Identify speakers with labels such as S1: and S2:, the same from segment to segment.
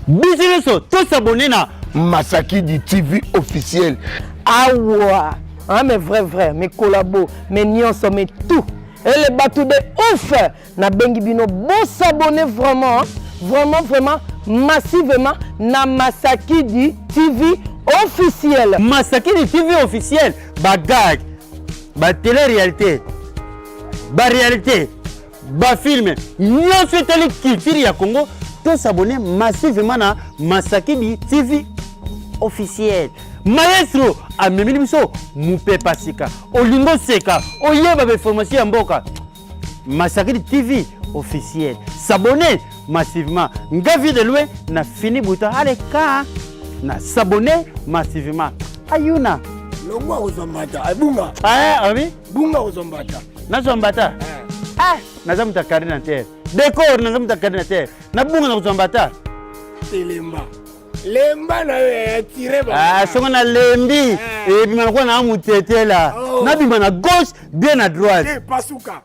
S1: Business, tous s'abonner na
S2: Masakidi TV officiel.
S3: Ah ouais, hein, mais vrai, mes collabos, mes nyonso, mais tout. Et les bateaux de ouf. Na bengi bino, bon s'abonner vraiment, vraiment, massivement na Masakidi TV officiel.
S1: Masakidi TV officiel, bagag, ba télé-réalité, ba réalité, ba film, nyonso télé culture ya Congo. Tous s'abonner massivement à Masakidi TV officiel. Maestro, à Memilibiso, Moupe Pasika, Olingo Seka, Oyeba Formation Amboka. Masakidi TV officiel. S'abonner massivement. Ngavi de loin, na fini bouton. Allez, na s'abonner massivement. Ayuna.
S2: Longwa ozombata, bunga.
S1: Ah, oui?
S2: Bunga ozombata.
S1: Na zombata. Ah, na zamuta karina terre. Décor na zamuta karina terre. Na bunga na zombata.
S2: Telemba. Lemba na tiré ba.
S1: Ah, songo na lembi. Et puis maintenant na mutete là. Na bima na gauche, bien à droite.
S2: Eh, pasuka.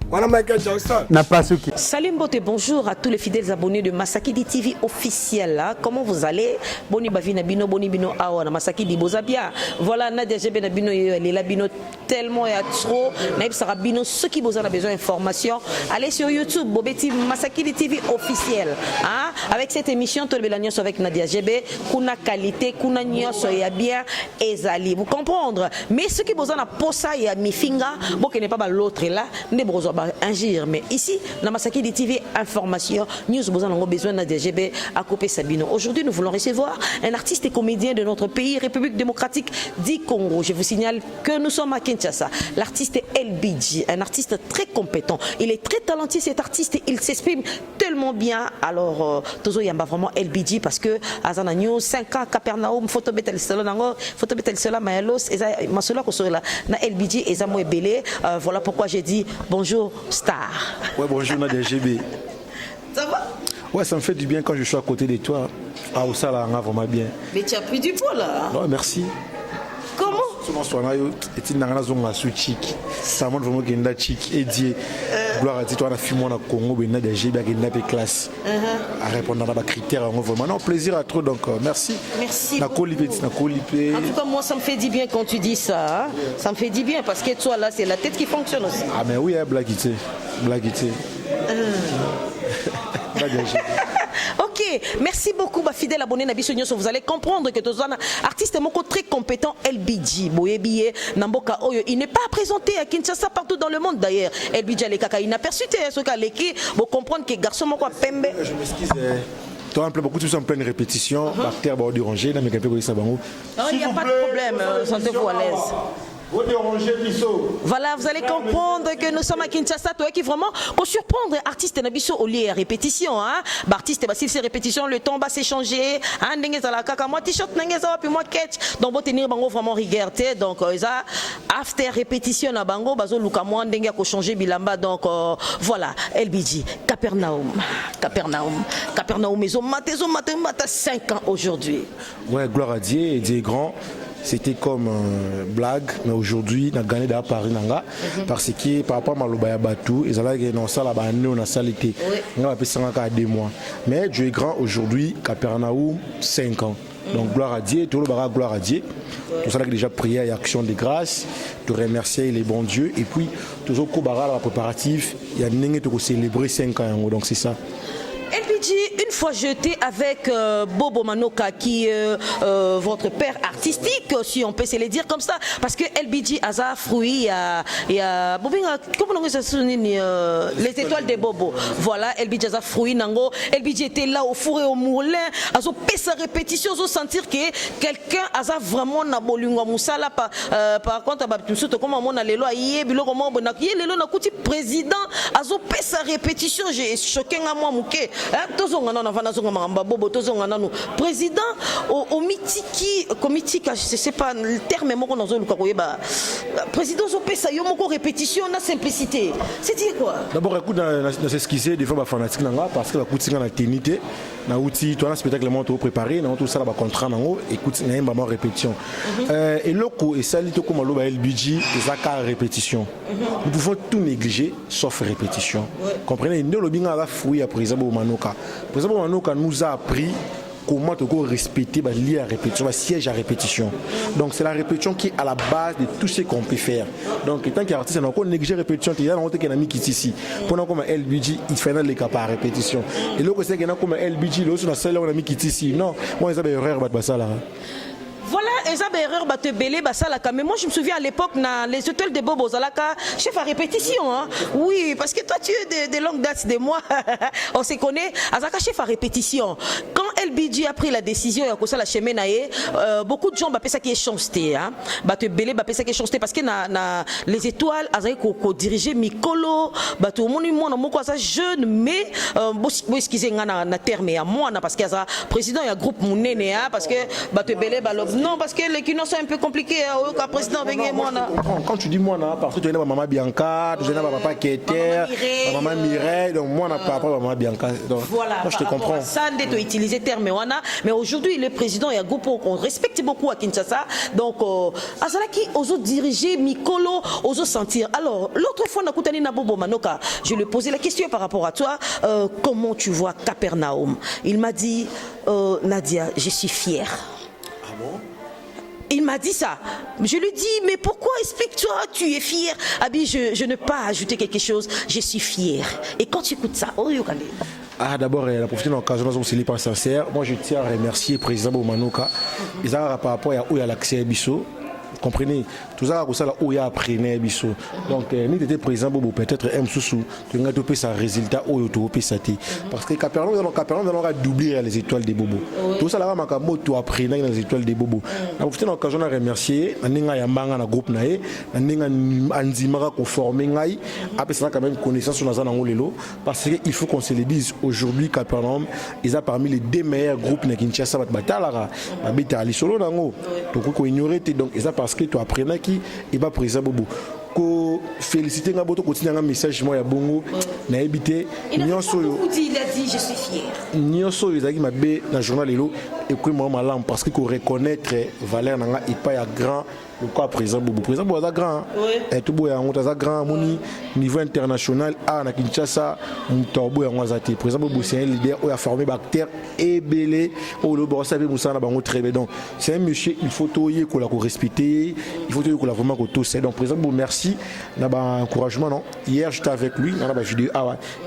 S2: Voilà Michael Jackson.
S1: Na pasuki.
S4: Salut Mbote, bonjour à tous les fidèles abonnés de Masakidi TV officiel. Là. Comment vous allez? Boni Bavina Bino, Boni Bino Awa, na Masakidi Bozabia. Voilà, Nadia Gebe na Bino, Lela Bino, tellement et trop. Naïb Sarah Bino, ceux qui vous ont besoin d'informations, allez sur YouTube, Bobeti Masakidi TV officiel. Hein? Avec cette émission, tout le monde avec Nadia Gebe, kuna qualité, kuna nyos, ya bien, ezali. Vous comprendre? Mais ceux qui vous ont posa ya mifinga, bon, qui n'est pas l'autre là, ne besoin ingir. Mais ici, dans Masakidi TV information, news, vous avez besoin de DGB à couper Sabino. Aujourd'hui, nous voulons recevoir un artiste et comédien de notre pays, République démocratique du Congo. Je vous signale que nous sommes à Kinshasa. L'artiste est LBG, un artiste très compétent. Il est très talentueux, cet artiste. Il s'exprime tellement bien. Alors, Tozo Yamba vraiment LBG parce que Azana News, 5 ans, Capernaum, photo betel cela, Mayalos, et Masola Kosola, na LBG, et Zamo Ebele. Voilà pourquoi j'ai dit bonjour. Star.
S5: Ouais, bonjour Nadia GB.
S4: Ça va?
S5: Ouais, ça me fait du bien quand je suis à côté de toi. Ah, ça là, vraiment bien.
S4: Mais tu as pris du poids là.
S5: Ouais, merci.
S4: Comment?
S5: Ça montre vraiment qu'il y a une chic et dit gloire à Dieu, toi, on a filmé au Congo, il y a des GB qui ont une classe à répondre à des critères. Vraiment, non, plaisir à trop, donc merci.
S4: Merci.
S5: En tout
S4: cas, moi, ça me fait du bien quand tu dis ça. Hein? Ça me fait du bien parce que toi, là, c'est la tête qui fonctionne aussi.
S5: Ah, mais oui, blaguité.
S4: Ok, merci beaucoup, ma fidèle abonné Nabiso Nyonso. Vous allez comprendre que Tozana, artiste moko très compétent, LBG, Boyebiye, Namboka Oyo. Il n'est pas présenté à Kinshasa partout dans le monde d'ailleurs. LBG Alekaka, il n'a perçu ce cas Leki. Vous comprendre que garçon moko Pembe.
S5: Je m'excuse. Toi, beaucoup de choses en pleine répétition. Bactère, bah, déranger, là, mais quelqu'un peut dire ça.
S4: Il n'y a pas de problème, sentez-vous à l'aise. Voilà, vous allez comprendre que nous sommes à Kinshasa, toi qui vraiment pour surprendre artiste Nabiso au lieu répétition, hein. Artiste, si c'est répétition, le temps va s'échanger. Hein, moi t-shirt, puis moi catch. Donc, vous tenir bango vraiment regardé. Donc, ça after répétition à bango, bazo luka moi ndenge ko changer bilamba. Donc, voilà, LBG, Capernaum, ils ont maté 5 ans aujourd'hui.
S5: Ouais, gloire à Dieu, et Dieu est grand. C'était comme blague, mais aujourd'hui, on a gagné à Paris, parce que par rapport à Maloba Batou, ils ont dit non, ça là, on a salité. On a fait 5 ans à 2 mois. Mais Dieu est grand aujourd'hui, Capernaum, 5 ans. Donc gloire à Dieu, tout le barra gloire à Dieu. Tout ça là déjà prière et action de grâce, de remercier les bons dieux. Et puis, toujours au barra la préparatif, il y a une pour célébrer 5 ans. Donc c'est ça.
S4: LBG, une fois jeté avec Bobo Manoka, qui est votre père artistique, si on peut se le dire comme ça, parce que LBG a ça fruit, il y a comment on dit les étoiles de Bobo. Voilà, LBG a ça fruit, nango. LBG était là au four et au moulin, a ça fait sa répétition, a sentir que quelqu'un a ça vraiment na bolingwa musala par contre comment on a les lois hier, bilo comment on a les lois na kuti président, a ça fait sa répétition, j'ai choqué à moi mouké. tozonga na vana zonga mamba bobo tozonga na président au mitiki commitique je sais pas le terme moko nazo luka koyeba président zo pesa yo moko répétition na simplicité c'est dire quoi
S5: d'abord écoute dans s'esquisser des fois ba fanatique nanga parce que ba kutinga na tenité na outil toi na spectacle monto préparé na tout ça ba contrat nango écoute na yemba ma répétition et loko et sali to comme loba LBG ezaka répétition nous pouvons tout négliger sauf répétition comprenez nous le binga la fouille à président Manoka nous a appris comment respecter bah, lié à répétition, bah, siège à répétition. Donc c'est la répétition qui est à la base de tout ce qu'on peut faire. Donc tant qu'artiste, on a négligé répétition, il y a un ami qui est ici. Pendant comme LBG, il fait les cas par répétition. Et l'autre c'est qu'il y a comme LBG, l'autre c'est un ami qui est ici. Non, moi ils avaient erreur, bah ça là.
S4: Voilà, Ezab erreur te belé basalaka. Mais moi je me souviens à l'époque les hôtels de Bobo Zalaka, chef à répétition hein. Oui, parce que toi tu es de longue date de moi. On se connaît, Azaka chef à répétition. Quand LBG a pris la décision ya kosa la chemin naé, beaucoup de gens ba pesa qui est chancé hein. Ba te belé ba pesa qui est chancé parce que na les étoiles azaka ko diriger Mikolo, ba to moni moi na moko ça jeune mais bo excusez na terme à moi na parce que ça président ya groupe munene hein parce que ba te belé ba non, parce que les Kino sont un peu compliqués.
S5: Quand tu dis moi, parce que tu es maman Bianca, tu es papa Keter, maman Mireille, donc moi, on n'a pas maman Bianca. Donc,
S4: voilà,
S5: moi, je te comprends.
S4: Ça, tu utiliser terme mais aujourd'hui, le président et Goupo, on respecte beaucoup à Kinshasa. Donc, Azalaki, aux autres diriger, Mikolo, aux autres sentir. Alors, l'autre fois, Nakutani Nabobo Manoka, je lui ai posé la question par rapport à toi. Comment tu vois Capernaum? Il m'a dit, Nadia, je suis fière. Il m'a dit ça. Je lui dis, mais pourquoi explique-toi, tu es fier. Abi, je ne peux pas ajouter quelque chose. Je suis fier. Et quand tu écoutes ça, oh,
S5: d'abord, la profiter de l'occasion, c'est pas sincère. Moi, je tiens à remercier le président Boumanoka. Ils ont par rapport à où il y a l'accès à Bisso. Comprenez, tout ça, ça où il y a appris Bisso. Donc, ni était président Bobo, peut-être M. Soussou, tu as topé sa résultat ou tu as topé parce que Capernaum, on a doublé les étoiles des Bobo. Tout ça, là, tu as appris les étoiles des Bobo. Donc, c'est une occasion de remercier. On a un groupe, on a un Anzimara qu'on forme. Après, ça, quand même connaissance sur la Lelo. Parce qu'il faut qu'on se le dise. Aujourd'hui, Capernaum, ils sont parmi les deux meilleurs groupes de Kinshasa. Ils sont donc, ils parce que tu apprenais qui est pas présent Bobo. Ko féliciter nga boto continuer un message moi ya bongo na habité nyonso yo
S4: il a dit je suis fier
S5: nyonso yo zaki mabe na journal lelo et que moi malam parce que ko reconnaître valeur nanga et pas ya grand le quoi présent Bobo grand et tout boya on ta grand moni niveau international à na Kinshasa mutobo ya ngazati présent Bobo c'est un leader où a formé bactère et belé au le bossa be musana bango très bien donc c'est un monsieur il faut toyer ko la ko respecter il faut toyer ko la vraiment ko tout c'est donc présent Bobo merci na ba encouragement non hier j'étais avec lui na ba vidéo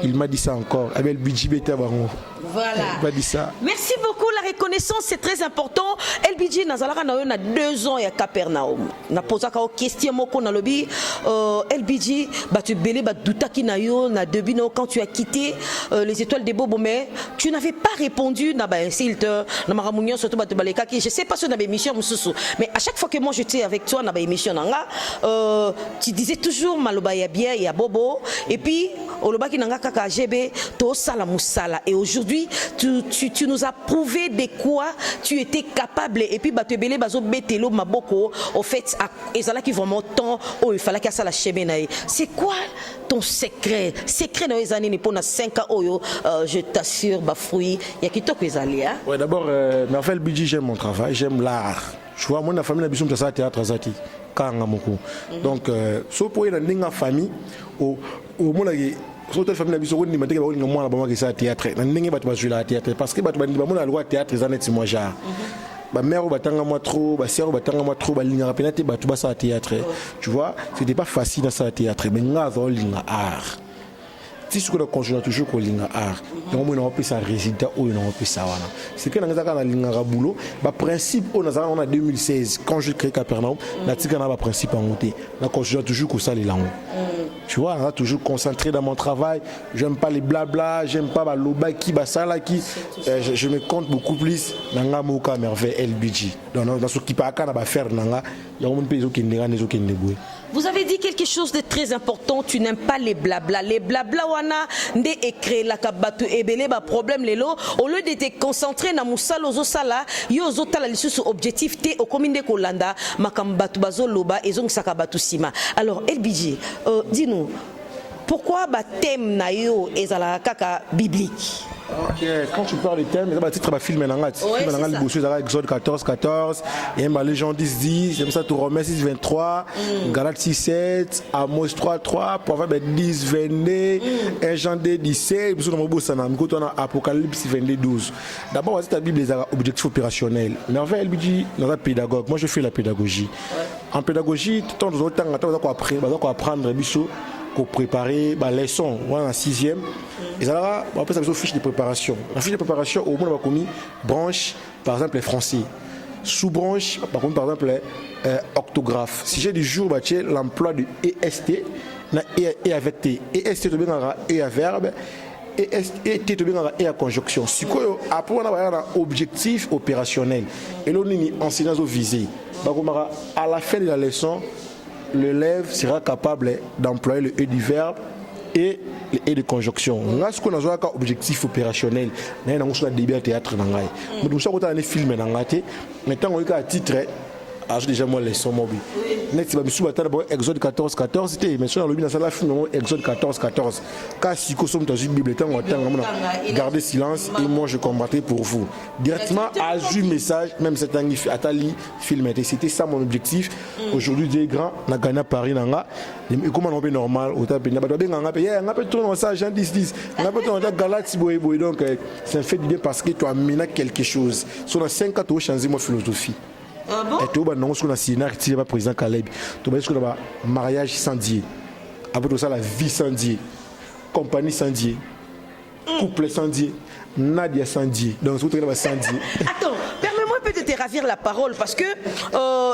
S5: il m'a dit ça encore avec BGBT bango
S4: voilà
S5: il m'a dit ça
S4: merci beaucoup la reconnaissance c'est très important LBG nazalaka na yo na 2 ans ya Capernaum na posaka o question moko na lobi LBG batu belé batutaki na yo na debino quand tu as quitté les étoiles des Bobo mais tu n'avais pas répondu na ba insulte na maramunyo surtout batu baleka ki je sais pas sur na émission mususu mais à chaque fois que moi j'étais avec toi na ba émission nanga tu disais toujours maloba ya bien ya Bobo et puis olobaki nanga kaka GB to sala musala et aujourd'hui tu nous as prouvé de quoi tu étais capable et puis batu belé bazo betelo maboko au fait ezala qui vraiment temps où il fallait que ça la chemin. C'est quoi ton secret dans les années pour 5 ans je t'assure ba fruit il y a qui to ezali hein.
S5: Ouais d'abord mais en fait le budget j'aime mon travail, j'aime l'art. Tu vois moi la famille na bisum ça théâtre azati kanga moko. Donc so pour une ndinga famille au mona surtout famille na biso ko ndima teke ba ko mwana ba ma ke ça théâtre na ndinga ba jouer la théâtre parce que ba ndima mona loi théâtre zanet moi genre ba mère batanga moi trop ba sœur batanga moi trop ba linga penate ba tout ba ça théâtre tu vois c'était pas facile dans ça théâtre mais nga zo linga art si ce que continue toujours ko linga art donc moi on peut ça résultat ou on peut ça wana c'est que nga na linga boulot ba principe on a 2016 quand je crée Capernaum la tika na ba principe en monter la continue toujours ko ça les langues tu vois, on a toujours concentré dans mon travail. J'aime pas les blabla, j'aime pas loba qui basala qui. Je me compte beaucoup plus dans la moka merveille LBG. Dans ce qui pas qu'à faire nanga, il y a un pays qui n'est pas né qui n'est pas.
S4: Vous avez dit quelque chose de très important, tu n'aimes pas les blabla. Les blabla wana nde écrit la kabatu ebele ba problème lelo au lieu de te concentrer na musala ozo sala yo ozo tala lisusu objectif te okominde kolanda makambatu bazo loba ezong sakabatu sima. Alors LBJ, dis-nous pourquoi ba thème na yo ezala kaka biblique?
S5: Ok, quand tu parles de thème, il y a un titre de film Exode 14, il y a les gens 10, c'est ça, Romains 6, 23, Galates 6, 7, Amos 3, 3, Proverbe 10, 22, 1 Jean 17, Apocalypse 22, 12. D'abord, la Bible est un objectif opérationnel. Mais en fait, elle dit, dans un pédagogue, moi je fais la pédagogie. En pédagogie, tout le temps, on va apprendre pour préparer la leçon en 6e. Et ça, on appelle ça une fiche de préparation. La fiche de préparation, au moins, on va commis branche, par exemple, les français. Sous-branche, par exemple, orthographe. Si j'ai du jour, l'emploi de EST, et avec T. EST, et à verbe. Et T, et à conjonction. Après, on a un objectif opérationnel. Et là, on a enseigné aux visées. À la fin de la leçon, l'élève sera capable d'employer le E du verbe et le E de conjonction. Nous avons un objectif opérationnel. Nous avons un début de théâtre. Nous avons un film. Mais tant qu'on a un titre, déjà moi les sons mobiles. Exode 14, 14, c'était mais sur le film Exode 14, 14. Car si nous sommes dans une Bible, gardez silence et moi je combattrai pour vous. Directement à un message, même cet Atali film, c'était ça mon objectif. Aujourd'hui, des grands, on a gagné à Paris, comment on peut normal, on a peut tourner ça, Jean 10, on a peut tourner Galates, donc c'est un fait du bien parce que tu as mené quelque chose. Sur les 5 ans, tu as changé ma philosophie. Et tu as signé le président Caleb. Tu as mariage sans Dieu. Après ça, la vie sans Dieu. Compagnie sans Dieu. Couple sans Dieu. Nadia sans Dieu. Donc, tu as sans Dieu.
S4: Attends, permets-moi peut-être de te ravir la parole parce que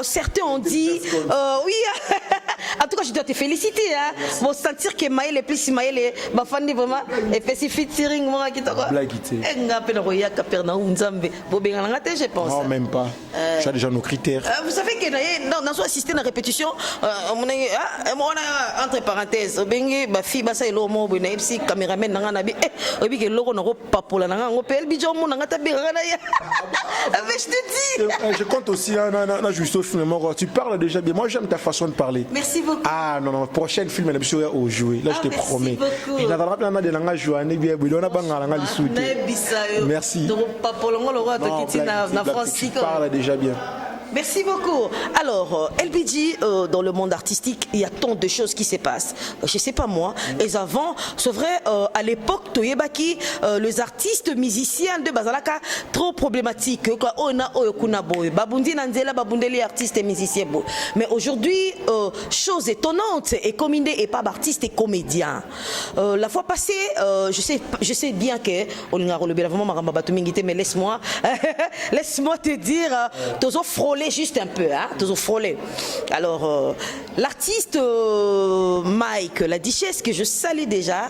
S4: certains ont dit oui. En tout cas, je dois te féliciter. Bon, sentir que Maël est plus Maël est vraiment spécifique. Je pense.
S5: Non, même pas. Tu as déjà nos critères.
S4: Vous savez que dans son assisté à la répétition, entre parenthèses, ma fille, ça est l'homme, si caméraman, je te dis.
S5: Je compte aussi, tu parles déjà bien. Moi, j'aime ta façon de parler.
S4: Merci beaucoup.
S5: Ah non, non, prochaine film, elle est au jouer. Là, je te promets. Merci. Tu parles déjà bien.
S4: Merci beaucoup. Alors, LBJ, dans le monde artistique, il y a tant de choses qui se passent. Je ne sais pas moi. Et avant, c'est vrai, à l'époque, Toyebaki, les artistes musiciens de Bazalaka, trop problématiques. Artistes et musiciens. Mais aujourd'hui, chose étonnante, et Kominde est pas artiste et comédien. La fois passée, je sais bien que mais laisse-moi te dire, toujours frôler juste un peu, toujours frôler. Alors, l'artiste Mike, la Duchesse, que je salue déjà,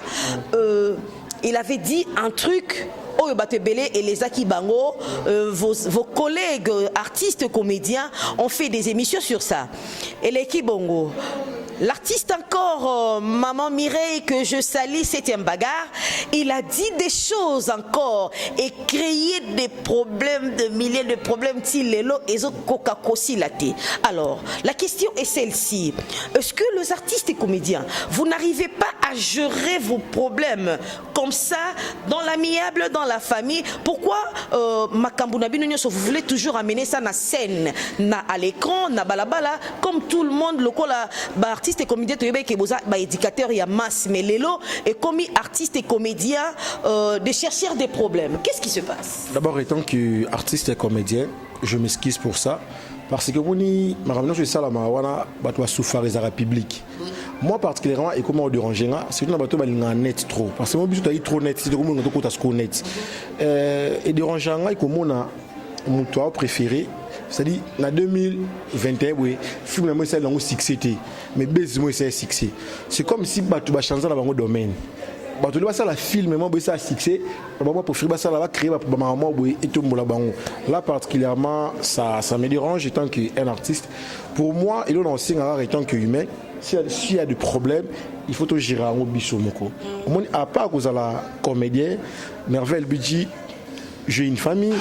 S4: il avait dit un truc. Et les Akibango, vos collègues artistes comédiens ont fait des émissions sur ça. Et les Kibongo, l'artiste encore, Maman Mireille, que je salue, c'est un bagarre, il a dit des choses encore et créé des problèmes, des milliers de problèmes. Alors, la question est celle-ci. Est-ce que les artistes et comédiens, vous n'arrivez pas à gérer vos problèmes comme ça, dans l'amiable, dans la famille? Pourquoi vous voulez toujours amener ça na scène, à l'écran, na balabala, comme tout le monde, le artiste et comédien, éducateur, il y a masse, mais l'élo est commis artiste et comédien de chercher des problèmes. Qu'est-ce qui se passe?
S5: D'abord, étant qu'artiste et comédien, je m'excuse pour ça. Parce que moi particulièrement, et comment on dérange, c'est une bateau net trop. Parce que moi, je suis trop net, c'est comme on net. Et dérangeant, comme on a mon toit préféré, c'est-à-dire en 2021, oui, film moi c'est un succès, mais base moi c'est un succès. C'est comme si tu vas changer dans le domaine. Tu dois faire la film, moi c'est un succès. Moi pour faire ça, là créer pour maman et tout le monde. Là particulièrement, ça me dérange étant qu'un artiste. Pour moi, et là on enseigne étant qu'humain. s'il y a des problèmes, il faut tout gérer en biso moko. À part que vous avez la comédien, Merveille Bidji, j'ai une famille,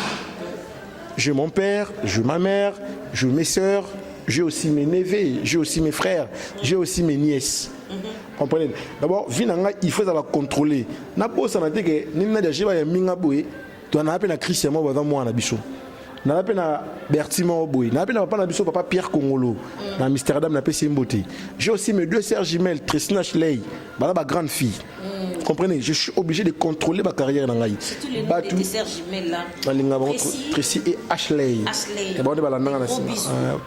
S5: j'ai mon père, j'ai ma mère, j'ai mes soeurs, j'ai aussi mes neveux, j'ai aussi mes frères, j'ai aussi mes nièces. Comprenez? D'abord, il faut la contrôler. Na bossa na teke ni na déjà ba minga boy, tu en as appelé à Christian mo ba moi na biso. Na appelé à Bertimo boy, na appelé à papa na biso papa Pierre Congolo, na Amsterdam na PC Mboté. J'ai aussi mes deux sœurs jumelles, Tristina Schley, ba grande fille. Comprenez? Je suis obligé de contrôler ma carrière dans Gaï.
S4: C'est tous les noms de tes sœurs jumelles là.
S5: Tracy et Ashley.
S4: Ashley.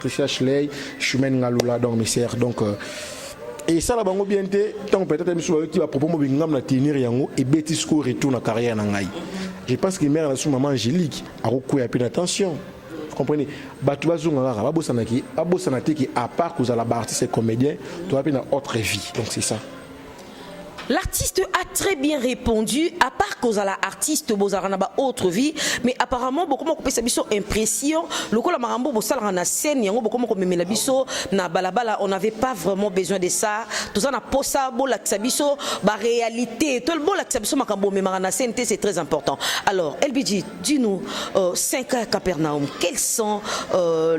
S5: Tracy Ashley, je suis même Ngaloula donc mes sœurs donc et ça, la bango bien tant peut-être qui va proposer mon na tenir yango et Betisco retourne la carrière nangai. Je pense que mère la sous maman Angélique a recouru à peine attention. Vous comprenez? Batu bazunga ba bosanaki, abosanati à part que vous allez artiste et comédien, tu as une autre vie. Donc c'est ça.
S4: L'artiste a très bien répondu, à part cause à l'artiste, Bozarana autre vie, mais apparemment, beaucoup de gens impression, le coup la marambo, Bosala na scène, yango beaucoup de gens biso na balabala, on n'avait pas vraiment besoin de ça. Tout ça na posa, bo la xabiso, ba réalité, tout le bon la xabiso makambo, mais marana scène, c'est très important. Alors, LBG, dis-nous, 5 ans à Capernaum, quels sont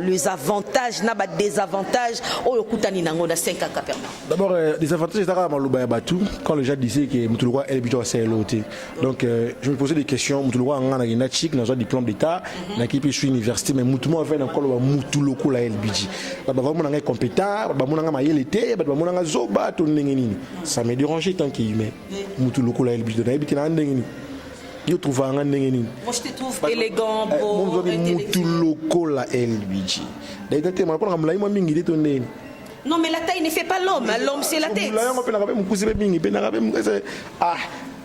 S4: les avantages, na ba désavantages, au Kutani nango na 5 ans à Capernaum?
S5: D'abord, les avantages, c'est à Malouba Batou, quand les gens disaient que Moutouloua est LBG à l'autre. Donc, je me posais des questions. Moutouloua a un chic dans un diplôme d'État, dans l'équipe je université, mais Moutouloua avait encore le Moutouloua à LBG. Vraiment, un compétent, ça m'a dérangé tant qu'il y a Moutouloua à LBG. Je trouve un moi
S4: je te trouve élégant, beau,
S5: Moutouloua à LBG.
S4: Non, mais la taille ne fait pas l'homme. L'homme, c'est la tête.
S5: Ah,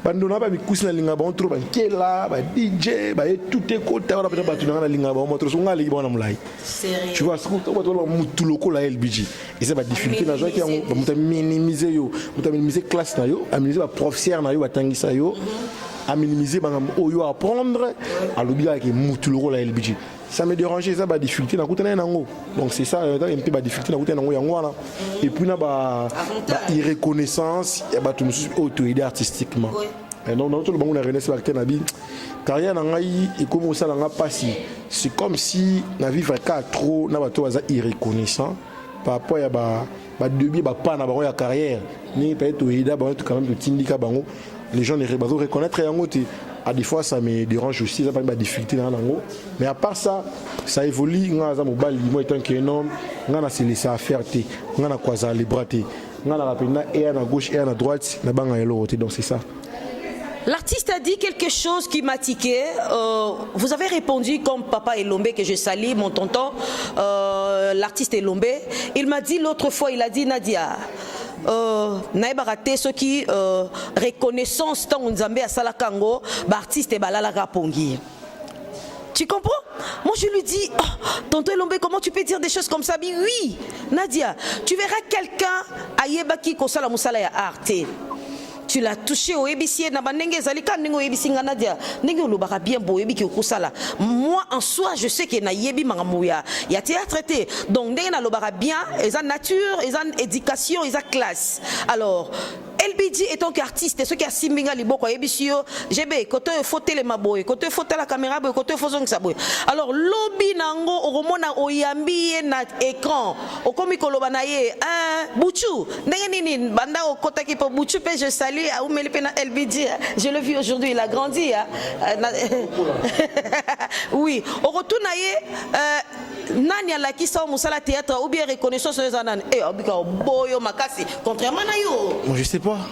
S5: bandona ba mikusi na linga ba ontro ba kela ba DJ ba tout écouter ba tu na linga ba montro sunga li bona mulai. Tu vois ce que tu vois mutu loko la LBG. Et ça va difficulté na joie qui ba muta minimiser yo, muta minimiser classe na yo, minimiser ba professeur na yo batangisa yo, a minimiser ba oyo apprendre à l'obia qui mutu loko la LBG. Ça me dérangeait, ça va difficulté dans côté nango. Donc c'est ça un peu ba difficulté dans côté nango yangwana. Et puis na ba irreconnaissance, ya ba tout auto-aider artistiquement. Et non tout le monde a renaissance avec nabi. Carrière nangai et comme ça n'a pas si. C'est comme si na vivre ka trop na ba to za irreconnaissant par rapport ya ba début ba pas na ba ya carrière. Ni peut-être aider ba tout quand même de tindika bango. Les gens ne reconnaître yango te. À des fois ça me dérange aussi, ça pas de difficulté dans l'ango. Mais à part ça, ça évolue. Moi étant qu'un homme, on a se laisser faire, on a quoi ça libérer, on a la peine et à gauche et à droite, na banga et l'autre. Donc c'est ça.
S4: L'artiste a dit quelque chose qui m'a tiqué. Vous avez répondu comme Papa Elombe que je salue, mon tonton, l'artiste Elombe. Il m'a dit l'autre fois, il a dit Nadia. Naïba raté ceux qui reconnaissance tant Nzambe à Salakango, artiste et balala rapongi. Tu comprends? Moi je lui dis, oh, tonton Elombe, comment tu peux dire des choses comme ça? Oui, Nadia, tu verras quelqu'un à Yebaki Kosala Moussala ya arte. Tu l'as touché au EBC, bien beau moi en soi je sais que na yebi mangamouya il y a théâtre traité donc na lobara bien ils ont nature ils ont éducation ils ont classe. Alors LBG étant qu'artiste ceux qui a simbinga liboko ebisio GB côté photo les maboy côté photo la caméra boy côté photo ça boy. Alors lobby nango oromona oyambi na écran okomi koloba na ye buchu ndenge nini banda okota ki po buchu pe je salue à Oumelipena LBG. Je l'ai vu aujourd'hui, il a grandi. Oui. Au retour, Nani ala qui sort Moussala théâtre ou bien reconnaissance de Zanan. Eh, Obika Boyo Makasi. Contrairement à yo.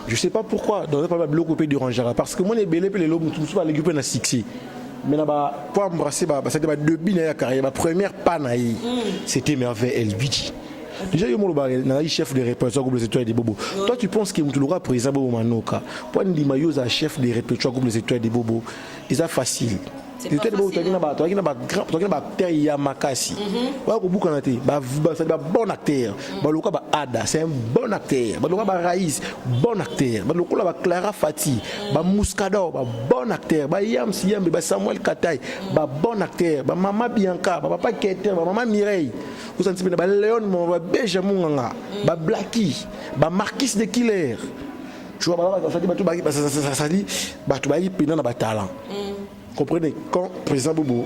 S5: Je sais pas pourquoi. Dans le bloc coupé du Rangera. Parce que moi, les belés, les lobes, tout ça, les groupes, na sixi. Mais là-bas, pour embrasser, c'était deux billes à carrière. Ma première panaï, c'était Merveille LBG. Déjà, il y a un chef de répertoire groupe Les Étoiles des Bobos. Toi, tu penses que Moutouloura président Bobo Manoka, pour un chef de répertoire groupe Les Étoiles des Bobos, c'est facile. C'était beau, tu as un acteur Yamakasi. C'est un bon acteur. Baluka ba Ada, c'est un bon acteur. Baluka ba Raïs, bon acteur. Baluka ba Clara Fati, ba Mouskador, ba bon acteur. Ba Yam Siam, ba Samuel Katay, ba bon acteur. Ba Maman Bianca, ba Papa Keter, ba Maman Mireille. Vous sentez ba Léon, ba Benjamin Nganga, ba Blacky, ba Marquis de Killer. Tu vois, ça dit, tu vas y pénal dans le talent. Comprenez, quand le président Bobo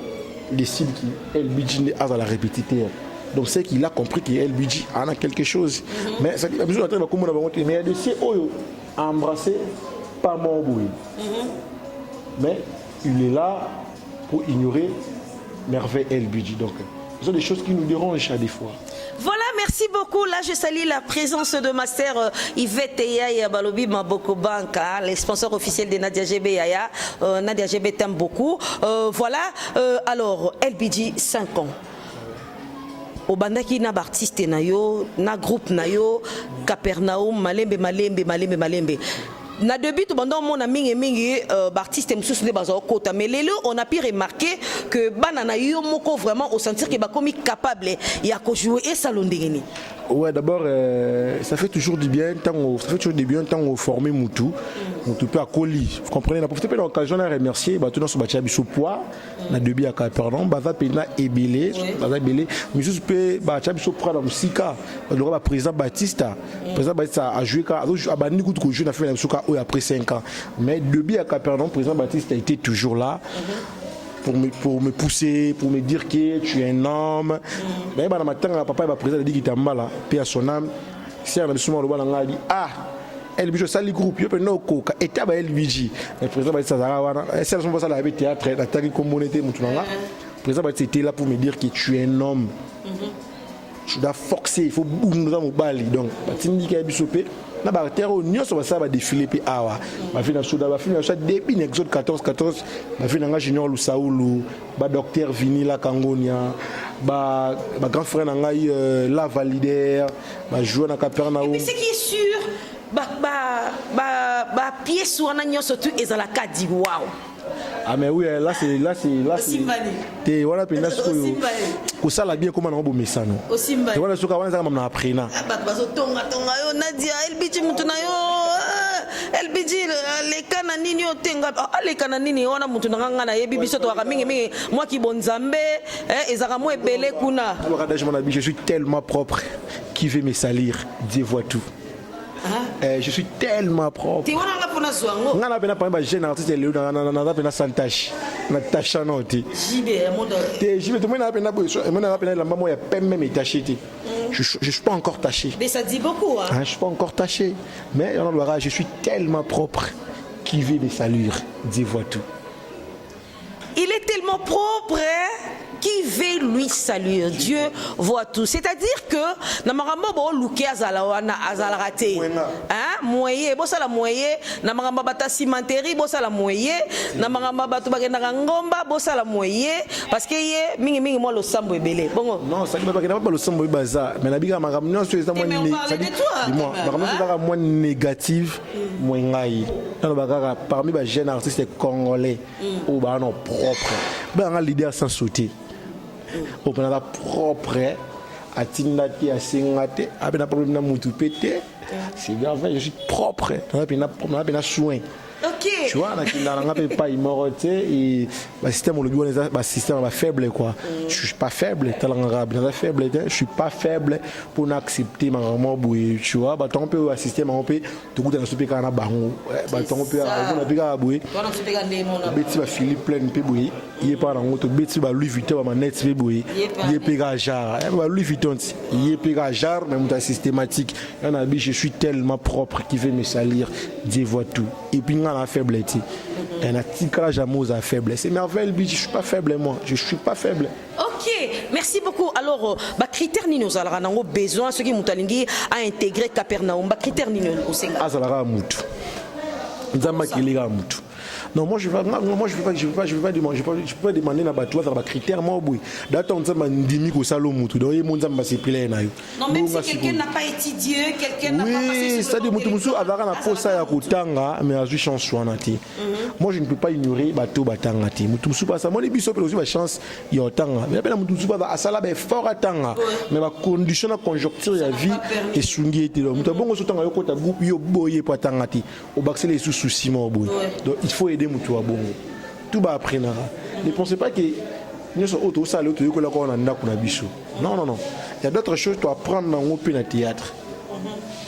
S5: décide qu'il LBG a la répétiteur, donc c'est qu'il a compris que LBG en a quelque chose. Mais ça dit, la besoin d'entendre comment on va mais il y a des CEO embrassé par mon boui. Mais il est là pour ignorer merveille LBG. Donc, ce sont des choses qui nous dérangent à des fois.
S4: Voilà, merci beaucoup. Là, je salue la présence de ma sœur Yvette Yaya Balobi Maboko Banka, les sponsors officiels de Nadia GB Yaya. Nadia GB t'aime beaucoup. Voilà, alors, LBG 5 ans. Au bandaki na artiste na yo, na groupe na yo, Capernaum, Malembe. Na début tout bandon mon ami mingi artiste msusu de bazo kota mais lelo on a pu remarquer que banana yo moko vraiment au sentir que ba comme capable ya ko jouer et salon ndengeni.
S5: Ouais, d'abord ça fait toujours du bien tant on former Moutou peut à colis. Vous comprenez, la profiter de l'occasion de remercier ba tout dans ce batcha biso poids na début à Capernaum baza pena ebelé baza belé mais juste peut batcha biso poids dans Sika le président Batista a joué ka a bandi coup de jeu na fait après 5 ans. Mais depuis à Capernaum, le président Baptiste a été toujours là pour me pousser, pour me dire que tu es un homme. Mais dans matin, papa va président dit qu'il était mal, paix à son âme. Si on a souvent le bal, on a dit ah, LBG ça le groupe, il peut non coca et t'as LBG. Le président Baptiste a c'est la ça la théâtre, la tagi communauté mutunanga. Le président Baptiste était là pour me dire que tu es un homme. Tu dois forcer, il faut bouger dans mon bali. Donc, Baptiste dit qu'il y a bisopé. Na ba terre union so ba défilé pe awa ba fina souda ba fina ça depuis exode 14 ba fina nga junior Lusaulu ba docteur Vinila Kangonia ba grand frère na ngai la validaire ba jouer na Capernaum.
S4: Mais ce qui est sûr ba pièce ou na surtout ezalaka di waouh.
S5: Ah mais oui là c'est te voilà pena ko sala bien comment on bo mesano te voilà soka wana zaka mamna aprena
S4: bazo tonga yo Nadia LBG mutu na yo LBG le kana nini otenga le kana nini wana mutu na nganga na yebi biso to waka mingi moi ki bonzambe ezaka mo ebele kuna
S5: je suis tellement propre qui veut me salir Dieu voit tout. Je suis tellement propre.
S4: Tu vois là pour nous
S5: on a bien pas jeune artiste Léo na pena santache na tacha note JB tout le monde a pena boy on a pena la maman ya pemme me taché je suis pas encore taché
S4: mais ça dit beaucoup hein
S5: je suis pas encore taché mais je suis tellement propre qui veut des salures Dieu voit tout.
S4: Il est tellement propre qui veut lui saluer. Dieu voit tout. C'est-à-dire que namaramba bo luke azala wana azala raté. Hein? Moyen, bo sala moyen, namaramba bata cimenterie, bo sala moyen, namaramba batu bagenda ngomba, bo sala moyen parce que yé mingi moi lo sambo ebele. Bongo.
S5: Non, ça dit pas le sambo baza, mais na biga maram non c'est ça moi dis-moi, maram c'est moi négative moi ngai. Dans bagara parmi les jeunes artistes congolais ou ba non propre. Ben un leader sans sauter. Au Canada propre à Tindati à Singate avec un problème de mutu pété c'est grave je suis propre on a bien soin
S4: OK
S5: tu vois on n'a pas immoralité et le système le système va faible quoi je suis pas faible talent arabe dans faible je suis pas faible pour accepter ma maman boué tu vois bah ton peu système on peut tout goûter dans ce pays kana bango bah ton peu on a pika boué beti ba Philippe plein peu boué il est pas dans auto beti ba Louis Vuitton ba net peu boué il est pika jar ba Louis Vuitton il est pika jar mais mon systématique on a dit je suis tellement propre qui veut me salir Dieu voit tout et puis la faiblesse et un article jamais à faible c'est merveilleux je suis pas faible moi je suis pas faible.
S4: OK merci beaucoup alors ba critère ni nous allons avoir besoin ceux qui mutalingi à intégrer Capernaum ba critère ni nous osenga
S5: azala mutu nzamba kilinga mutu Non, moi je vais pas demander na bato za ba critère mo boy. D'attendre ça mandimi ko salo mutu. Donc mon nzamba c'est plein na yo.
S4: Non, même si quelqu'un n'a pas étudié, quelqu'un n'a pas passé
S5: ça dit mutu musu avara na posa ya kutanga mais a chance wana ti. Moi je ne peux pas ignorer bato batanga ti. Mutu musu pas ça moi les biso pe aussi ba chance ya otanga. Mais la mutu musu ba asala ba fort atanga. Mais ba condition na conjoncture ya vie et sungi ti. Mutu bongo sotanga yo kota groupe yo boye pa tanga ti. Au baxer les soucis mo boy. Donc il faut aider mutu wa bongo. Tout va apprendre. Ne pensez pas que nous sommes autour ça l'autre que la on a na biso. Non non non. Il y a d'autres choses à apprendre dans le théâtre.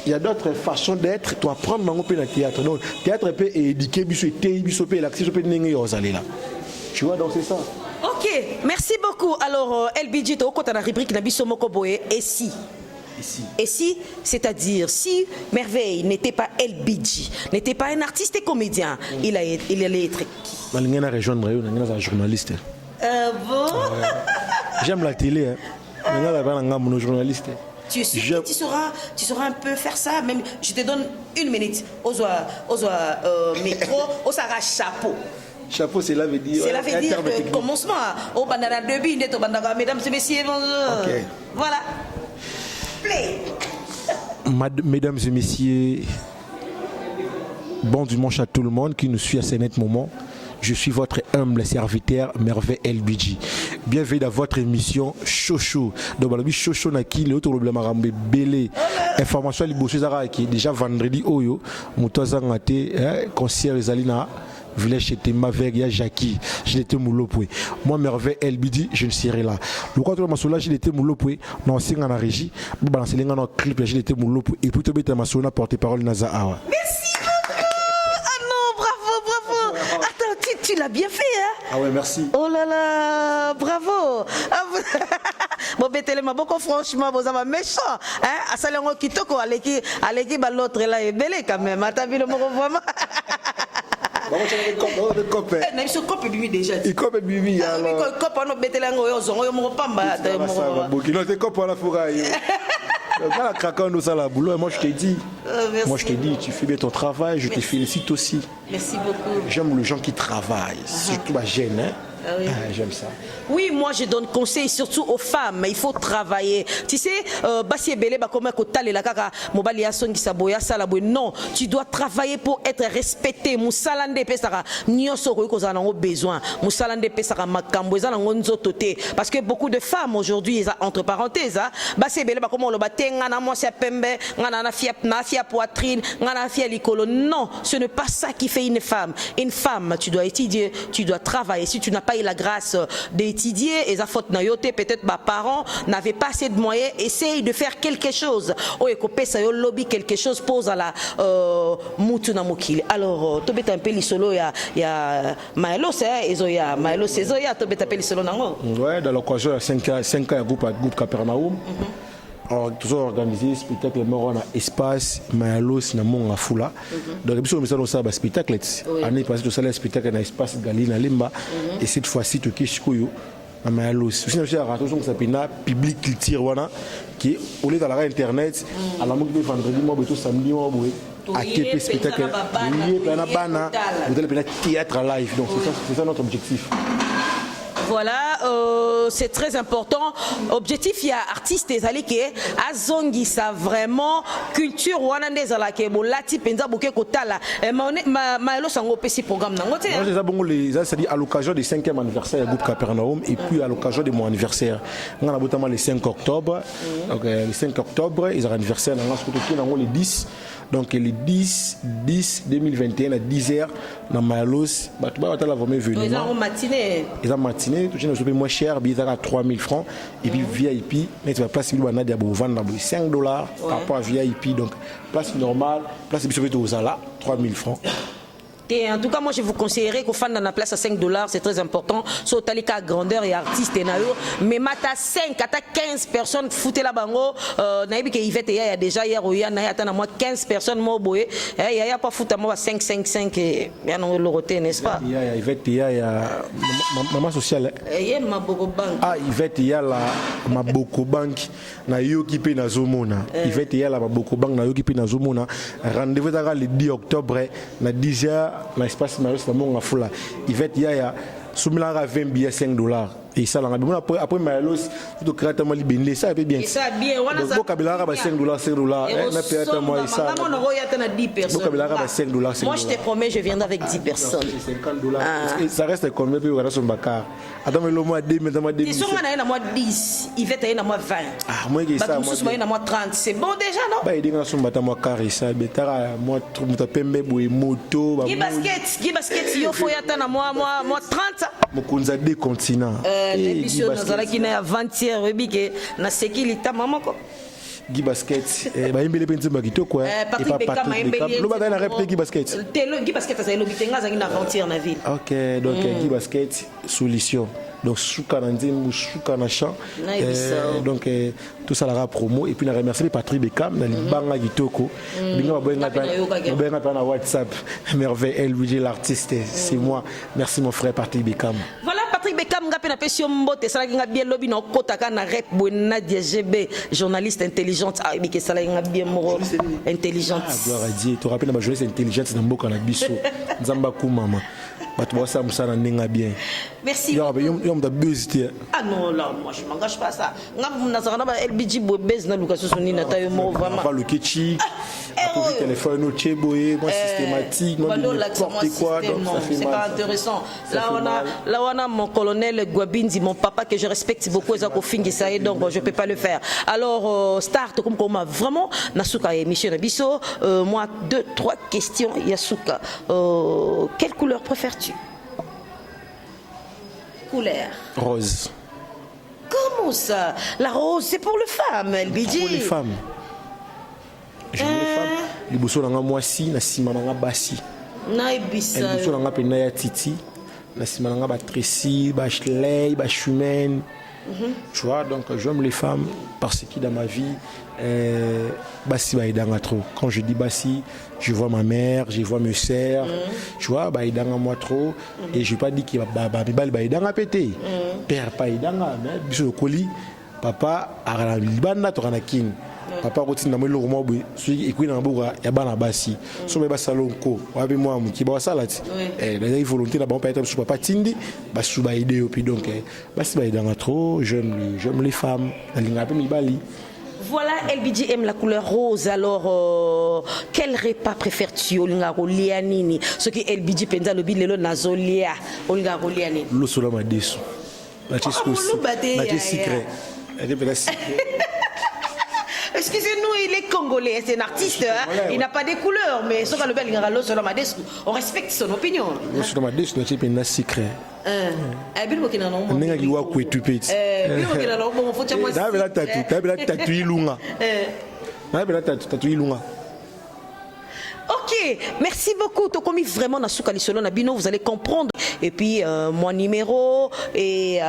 S5: Il y a d'autres façons d'être, tu apprendre dans le théâtre. Donc théâtre peut éduquer biso et biso peut l'accès peut n'engue osale là. Tu vois donc c'est ça.
S4: OK, merci beaucoup. Alors LBG to côté la rubrique na biso moko boye et si Et si, c'est-à-dire, si Merveille n'était pas LBG, n'était pas un artiste et comédien, il allait être qui?
S5: Je vais rejoindre un journaliste.
S4: Bon.
S5: J'aime la télé. Je suis journaliste.
S4: Tu es sûr que tu sauras un peu faire ça? Même, je te donne une minute. Ozoa métro, Osara chapeau.
S5: Chapeau, cela veut dire.
S4: Cela veut dire que commencement. Au bandana début, mesdames et messieurs. Voilà.
S5: Mesdames et messieurs, bon dimanche à tout le monde qui nous suit à ce net moment. Je suis votre humble serviteur Merveille LBG. Bienvenue dans votre émission Chocho. Donc la Chocho naki le autre problème arambe belé. Information liboso zara qui déjà vendredi oyo mutoza ngate concert ezalina village chez Maveria Jackie, je l'étais moulopoué. Moi Merveille LBD, je ne serai là. Le quoi de masola, je l'étais moulopoué. Non, c'est dans la régie. Bon balancer les gars dans clip, je l'étais moulopoué. Et puis tu bête masola porte-parole Naza Awa.
S4: Merci beaucoup. Ah non, bravo. Attends, tu l'as bien fait hein.
S5: Ah ouais, merci.
S4: Oh là là, bravo. Bon betele maboko franchement vous avez méchant hein. Asalengo kitoko aleki l'autre là est belé quand même. Atabi le moko vraiment. Il déjà.
S5: Il coupe bibi alors.
S4: Il coupe on betela ngoyo zongo yo moko pamba ta moko.
S5: Bokino te coupe la fourraille. Quand craquant nous ça la boulot moi je te dis. Moi je te dis tu fais bien ton travail, je te félicite aussi.
S4: Merci beaucoup.
S5: J'aime les gens qui travaillent, surtout la jeune hein. Ah oui. J'aime ça.
S4: Oui, moi je donne conseil surtout aux femmes, il faut travailler. Tu sais, Bassi Ebele, comme la kaka, Mobali Asongi Saboya, Salaboy. Non, tu dois travailler pour être respecté. Moussalande Pesara, Nyoso Kozan a besoin. Moussalande Pesara, Makamboza, Nzotote. Parce que beaucoup de femmes aujourd'hui, entre parenthèses, Bassi Ebele, comme on le battait, Ngana Mosia Pembe, Ngana Fia Poitrine, Ngana Fia Licolo. Non, ce n'est pas ça qui fait une femme. Une femme, tu dois étudier, tu dois travailler. Si tu n'as pas eu la grâce d'étudier, et ça faute nayote, peut-être mes parents n'avaient pas assez de moyens, essaye de faire quelque chose. Oh, et que ça lobby quelque chose pose à la mutuna mokili. Alors, tu peux un peu l'isolo ya Maelo c'est ezoya Maelo c'est ezoya tu peux t'appeler l'isolo nango.
S5: Ouais, dans l'occasion il y a 5 ans groupe Capernaum. Alors, toujours organisé spectacle mort na espace Maelo na monga fula. Donc biso misalo ça ba spectacle année passée tout ça le spectacle na espace Galina Limba et cette fois-ci to kishikoyo na Maelo. Aussi na raton ça s'appelle public culture wana qui au lieu dans la internet à la moque vendredi moi beto samedi moi boy à quel spectacle lié na bana vous allez théâtre live donc c'est ça notre objectif.
S4: Voilà, c'est très important. Objectif, il y a artistes et alliés azongi ça vraiment culture rwandaise à la kebo lati penza boke kotala. Maelo sango pesi programme nango te.
S5: Moi j'ai bon les ça dit à l'occasion du 5e anniversaire du groupe Capernaum et puis à l'occasion de mon anniversaire. On a notamment le 5 octobre. Donc le 5 octobre, ils ont anniversaire dans le 10. Donc le 10 2021 à 10h dans Malos, bah tu vas la vraiment venir.
S4: Ils ont matinée.
S5: Ils ont matinée, tout le moins cher, bizarre à 3000 francs et puis VIP, mais tu vas place il y a vendre $5 par rapport à VIP donc place normale, place aux ala 3000 francs.
S4: Et en tout cas, moi je vous conseillerais qu'on fasse dans la place à $5, c'est très important. Sur Talika grandeur et artiste mais mata 5 à 15 personnes foutez la bango. Naïbi que Yvette il y a déjà hier il y a moi 15 personnes moi boé. Il y a pas foutre moi 5 et il y a non le roté n'est-ce pas?
S5: Il y a Yvette il y a maman sociale.
S4: Il y a ma Boko Bank.
S5: Ah Yvette il y a la ma Boko Bank na yo qui pe na zomona. Yvette il y a la ma Boko Bank na yo qui pe na zomona. Rendez-vous le 10 octobre na 10h dans l'espace Marius, c'est mon afula. Il va être, il y a, soumis à 20 billets $5. Et ça, après Malos, tout créé tellement libéré, ça peut bien.
S4: Et ça bien, on a
S5: ça. Beaucoup de $5, $5.
S4: Moi, je te promets, je viendrai avec 10 personnes.
S5: $50. Ça reste combien puis on a son bakar. Attends, mais le mois 2, mais dans le mois 2.
S4: Ils sont à moi 10, ils vont être à moi 20.
S5: Ah, moi, il y a ça.
S4: Moi, à moi 30. C'est bon déjà, non?
S5: Bah, il y a son bata moi carré ça. Betara, moi, tu pembe boy moto.
S4: Guy basket, il faut y attendre moi 30.
S5: Mon kunza deux continents.
S4: L'émission nous a qui na avant-hier que na sécurité maman quoi.
S5: Guy basket ba imbele penzi makito quoi et pas Patrick Beckham lo ba na répéter Guy basket.
S4: Guy basket ça lobitenga za na avant-hier na ville.
S5: OK, donc Guy basket solution. Donc souka na nzembo souka na champ. Donc tout ça la promo et puis na remercier Patrick Beckham na libanga kitoko. Binga ba na WhatsApp. Merveille LBG l'artiste, c'est moi. Merci mon frère Patrick Beckham.
S4: Voilà Patrick Beckham ngape na pesio mbote sala nga bien lobby na kotaka na rep Nadia GB journaliste intelligente ah bike sala nga bien moro intelligente.
S5: Gloire à Dieu, tu rappelles ma journaliste intelligente na mboka na biso. Nzamba ku mama. Bato ça musana ndenga bien.
S4: Merci.
S5: Yom da buzz.
S4: Ah non là moi je m'engage pas ça. Ngam na zakana ba LBG bobez na Lucas Soni na tayo mo vraiment.
S5: Pas le ketchi. Après le téléphone au cheboé, moi systématique, non n'importe quoi donc ça fait mal.
S4: C'est pas intéressant. Là on a mon colonel Gwabindi, mon papa que je respecte beaucoup ezako fingi ça et donc je peux pas le faire. Alors start comme vraiment nasuka émission na biso moi 2-3 questions Yasuka. Quelle couleur préfères-tu? Couleur
S5: rose.
S4: Comment ça? La rose c'est pour les femmes, LBG.
S5: Pour les femmes. J'aime les femmes. Les bossos dans moi si na sima na basi.
S4: Na ibisa.
S5: Les bossos dans pena ya titi. Na sima na ba tressi, ba chley, ba chumène. Tu vois, donc j'aime les femmes parce que dans ma vie basi ba idanga trop. Quand je dis basi, je vois ma mère, je vois mes sœurs. Tu vois, ba idanga moi trop et je vais pas dire que ba idanga pété. Père pas idanga, mais biso koli papa ara libanda to kana king. Papa roti na mwelo romo boy celui qui na boka ya bana basi so be basalon ko wa be moi mu ki ba salati la volonté na ba pas être papa tindi ba suba idée puis donc basi ba idanga trop j'aime les femmes la linga pe mi bali.
S4: Voilà, LBG aime la couleur rose. Alors, quel repas préfères-tu? Olinga rolia nini? Ce qui LBG penza lobi lelo nazolia. Olinga rolia nini?
S5: Lo solo ma desu. La tisco. La secret. Elle est secret.
S4: Excusez-nous, il est congolais, c'est un artiste, hein? Il n'a pas de couleurs, mais ce qu'on appelle on respecte son opinion.
S5: Sur ma desu, c'est un secret.
S4: Ok, merci beaucoup. Tokomi vraiment na souka lisolo na bino, vous allez comprendre. Et puis mon numéro et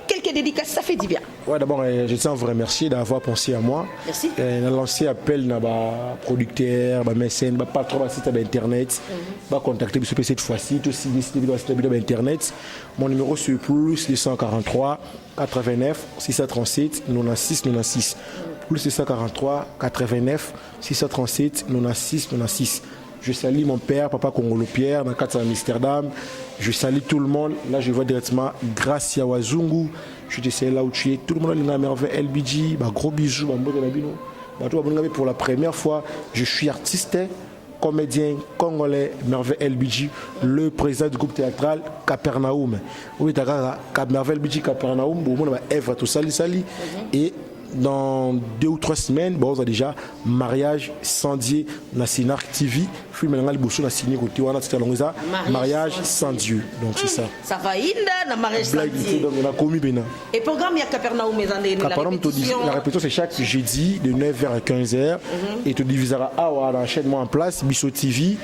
S4: quelques dédicaces, ça fait du bien.
S5: Ouais, d'abord je tiens à vous remercier d'avoir pensé à moi.
S4: Merci.
S5: On a lancé appel na ba producteur, ba mécène, ba patron ba site internet, ba contacter cette fois-ci tout site internet. Mon numéro c'est plus 243 89 637 96 96. Plus 643 89 637 96 96. Je salue mon père, papa Congolo Pierre, dans le Amsterdam. Je salue tout le monde. Là, je vois directement grâce à Wazungu. Je te sais là où tu es. Tout le monde a merveille LBG. Gros bisous. Pour la première fois, je suis artiste, comédien congolais, merveille LBG, le président du groupe théâtral Capernaum. Oui, merveille LBG Capernaum. Bon, on a Eva tout sali. Et dans 2 ou 3 semaines, bon, on a déjà mariage sans Dieu na Sinark TV. Film na liboso na signé côté wana c'était longueza mariage sans Dieu. Donc c'est ça.
S4: Ça va inda na mariage sans Dieu.
S5: Donc on a commis bena.
S4: Et programme ya Capernaum ezande
S5: la répétition c'est chaque jeudi de 9h à 15h et tu diviseras awa l'enchaînement en place Bisso TV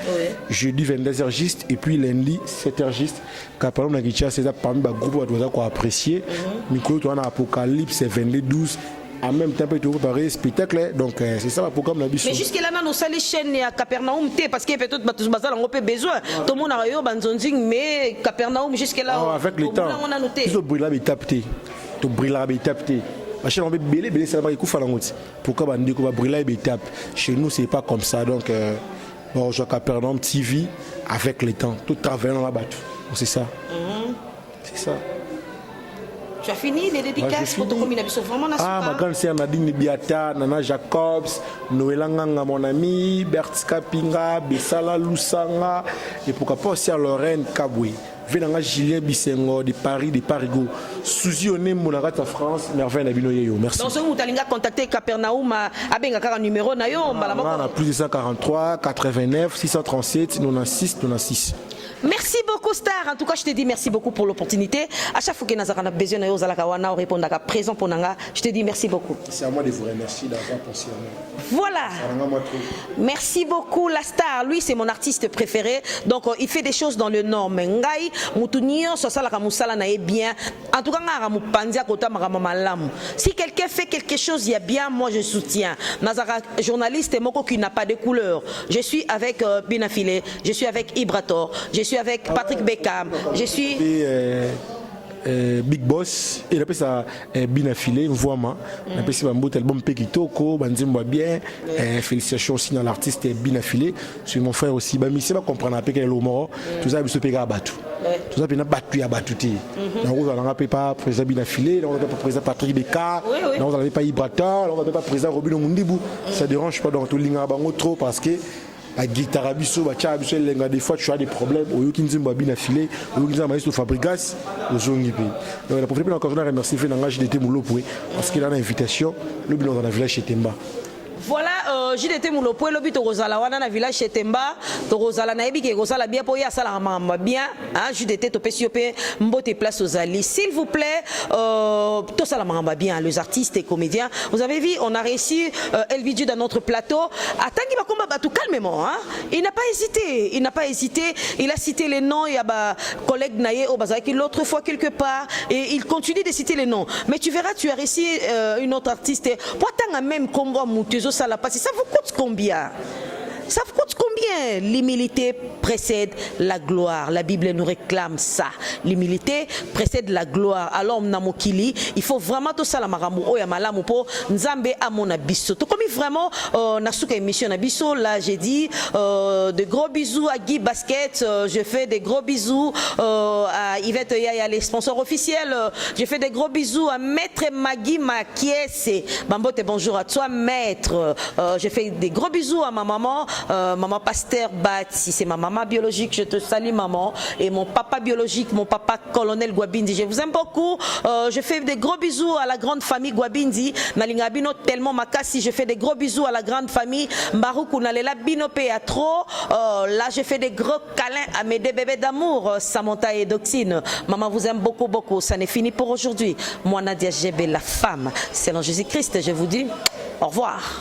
S5: jeudi 22h juste et puis lundi 7h juste. Capernaum na Kicha c'est ça parmi ba groupe doit quoi apprécier. Micro tu as Apocalypse 22/12. En même temps, tu préparer spectacle, donc c'est ça le programme la biso.
S4: Mais jusque là, on a les chaînes à Capernaum, parce qu'il y a peut-être pas tous bazar, on a besoin. Tout le monde a eu banzonzing, mais Capernaum jusque là.
S5: Avec le temps,
S4: on a noté.
S5: Tu briller mais tapé, tu briller mais tapé. La chaîne on peut belé ça va écouter la route. Pourquoi on dit qu'on va briller mais tape? Chez nous c'est pas comme ça, donc bon je Capernaum TV avec le temps tout travaillant dans la bateau. C'est ça. C'est ça.
S4: Tu as fini les dédicaces pour ton commun vraiment
S5: ma grande sœur Nadine Biata, Nana Jacobs, Noël Nganga, mon ami, Bert Kapinga, Bessala Lusanga, et pourquoi pas aussi à Lorraine Kaboué. Venanga Julien Bissengo de Paris, de Parigo. Suzy Oné Monarata France, merveille Nabino Yeyo. Merci.
S4: Donc, si vous avez contacté Capernaum, un numéro, on
S5: a plus de 143, 89, 637, 96, 96.
S4: Merci beaucoup Star. En tout cas, je te dis merci beaucoup pour l'opportunité. À chaque fois que nous avons besoin de répondre à présent pour Nanga, je te dis merci beaucoup.
S5: C'est à moi de vous remercier d'avoir pensé à moi.
S4: Voilà. Merci beaucoup la Star. Lui, c'est mon artiste préféré. Donc, il fait des choses dans le Nord. Mais Ngai, Moutounion, Sosala Kamusala n'a bien. En tout cas, si quelqu'un fait quelque chose, il y a bien, moi je soutiens. Nazara, journaliste et Moko qui n'a pas de couleur. Je suis avec Binafile, je suis avec Ibrator, je suis avec Patrick Beckham, je suis...
S5: Big Boss, il appelle ça Binafile, vraiment. Il appelle ça un beau album Pekitoko, Banzimba bien. Félicitations aussi dans l'artiste Binafile. C'est mon frère aussi. Il va comprendre après qu'il est l'homme. Tout ça, il se pega à battu. Tout ça, il a battu à battu. Donc, on n'a pas président Binafile, on n'a pas président Patrick Beckham, on n'a pas Ibrata, on n'a pas président Robin Mundibou. Ça ne dérange pas dans tout le monde trop parce que. La guitare biso bacha biso lenga des fois tu as des problèmes au yokinzi mbabina filé au yokinzi maïs fabrigas au zongipi donc la profiter encore on remercier fait langage de Temulopoué parce qu'il a une invitation le bilan dans la village chez Temba.
S4: Voilà, JDT Moulopo, le but de Rosala, on a un village chez Temba, de Rosala Naïbi, qui Rosala bien pour y aller à bien, JDT Topesiopé, Mbote place aux alliés. S'il vous plaît, tout ça la bien, les artistes et comédiens. Vous avez vu, on a réussi Elvidju dans notre plateau. Attends qu'il va combattre tout calmement. Il n'a pas hésité, il a cité les noms, il y a collègue Naye au Bazaki l'autre fois quelque part, et il continue de citer les noms. Mais tu verras, tu as réussi une autre artiste. Pourtant, même combat Moutezo, ça vous coûte combien? Ça vous coûte combien? L'humilité précède la gloire. La Bible nous réclame ça. L'humilité précède la gloire. Alors, Namokili, il faut vraiment tout ça la maramu oya malamu po nzambe amona biso. Tout comme vraiment nasuka émission na biso là j'ai dit de gros bisous à Guy Basket, je fais des gros bisous à Yvette Yaya les sponsors officiels. Je fais des gros bisous à Maître Magui Makiese. Bambote bonjour à toi Maître. Je fais des gros bisous à ma maman. Maman Pasteur Bati, c'est ma maman biologique, je te salue maman. Et mon papa biologique, mon papa colonel Gwabindi, je vous aime beaucoup. Je fais des gros bisous à la grande famille Gwabindi. Nalingabino tellement makasi, je fais des gros bisous à la grande famille Mbaruku Nalela Bino Péatro. Là je fais des gros câlins à mes deux bébés d'amour, Samantha et Doxine. Maman vous aime beaucoup, beaucoup. Ça n'est fini pour aujourd'hui. Moi Nadia Jebe, la femme, c'est dans Jésus-Christ, je vous dis au revoir.